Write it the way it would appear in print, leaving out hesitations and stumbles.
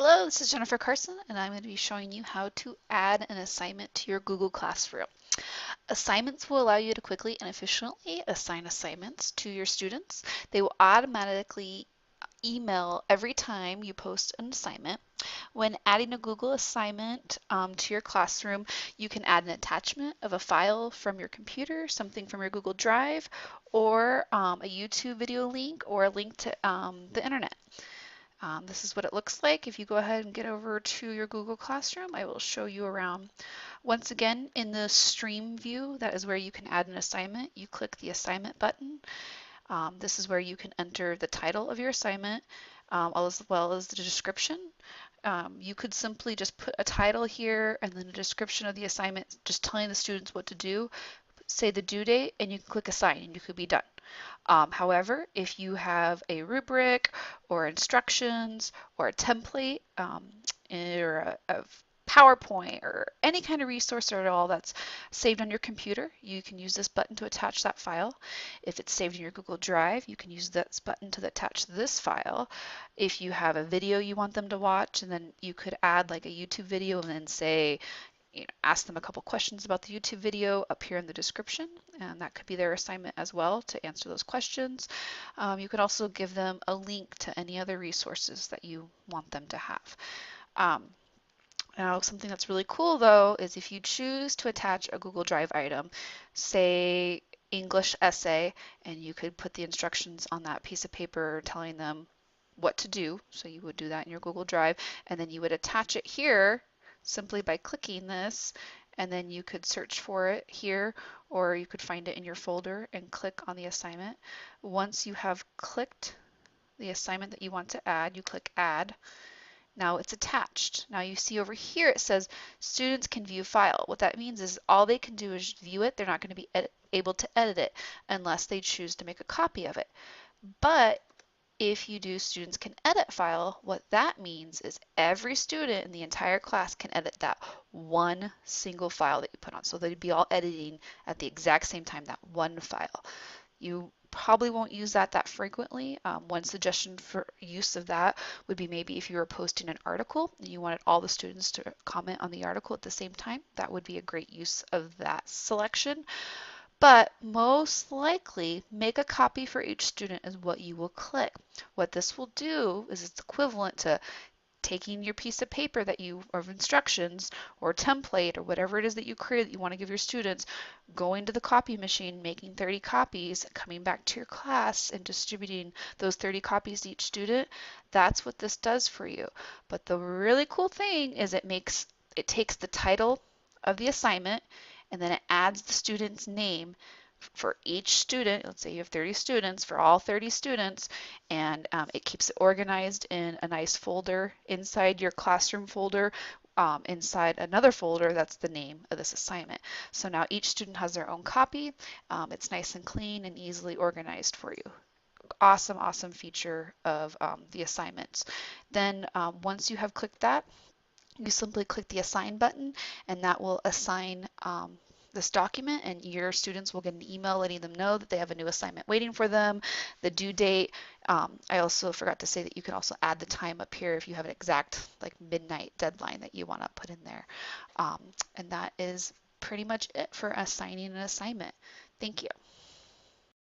Hello, this is Jennifer Carson, and I'm going to be showing you how to add an assignment to your Google Classroom. Assignments will allow you to quickly and efficiently assign assignments to your students. They will automatically email every time you post an assignment. When adding a Google assignment to your classroom, you can add an attachment of a file from your computer, something from your Google Drive, or a YouTube video link or a link to the internet. This is what it looks like. If you go ahead and get over to your Google Classroom, I will show you around. Once again, in the stream view, that is where you can add an assignment. You click the assignment button. This is where you can enter the title of your assignment, as well as the description. You could simply just put a title here and then a description of the assignment, just telling the students what to do, say the due date, and you can click assign and you could be done. However, if you have a rubric or instructions or a template or a PowerPoint or any kind of resource at all that's saved on your computer, you can use this button to attach that file. If it's saved in your Google Drive, you can use this button to attach this file. If you have a video you want them to watch, and then you could add like a YouTube video and then say, ask them a couple questions about the YouTube video up here in the description, and that could be their assignment as well to answer those questions. You could also give them a link to any other resources that you want them to have. Um, Now, something that's really cool though is if you choose to attach a Google Drive item, say English essay, and you could put the instructions on that piece of paper telling them what to do. So you would do that in your Google Drive, and then you would attach it here simply by clicking this, and then you could search for it here, or you could find it in your folder and click on the assignment. Once you have clicked the assignment that you want to add, you click add. Now it's attached. Now you see over here it says students can view file. What that means is all they can do is view it. They're not going to be able to edit it unless they choose to make a copy of it. But if you do students can edit file, what that means is every student in the entire class can edit that one single file that you put on. So they'd be all editing at the exact same time, that one file. You probably won't use that frequently. One suggestion for use of that would be maybe if you were posting an article and you wanted all the students to comment on the article at the same time, that would be a great use of that selection. But most likely, make a copy for each student is what you will click. What this will do is it's equivalent to taking your piece of paper that you of instructions or template or whatever it is that you create that you want to give your students, going to the copy machine, making 30 copies, coming back to your class and distributing those 30 copies to each student. That's what this does for you. But the really cool thing is it takes the title of the assignment and then it adds the student's name for each student. Let's say you have 30 students, for all 30 students, and it keeps it organized in a nice folder inside your classroom folder, inside another folder that's the name of this assignment. So now each student has their own copy. It's nice and clean and easily organized for you. Awesome, awesome feature of the assignments. Then once you have clicked that, you simply click the assign button and that will assign this document, and your students will get an email letting them know that they have a new assignment waiting for them, the due date. I also forgot to say that you can also add the time up here if you have an exact like midnight deadline that you want to put in there. And that is pretty much it for assigning an assignment. Thank you.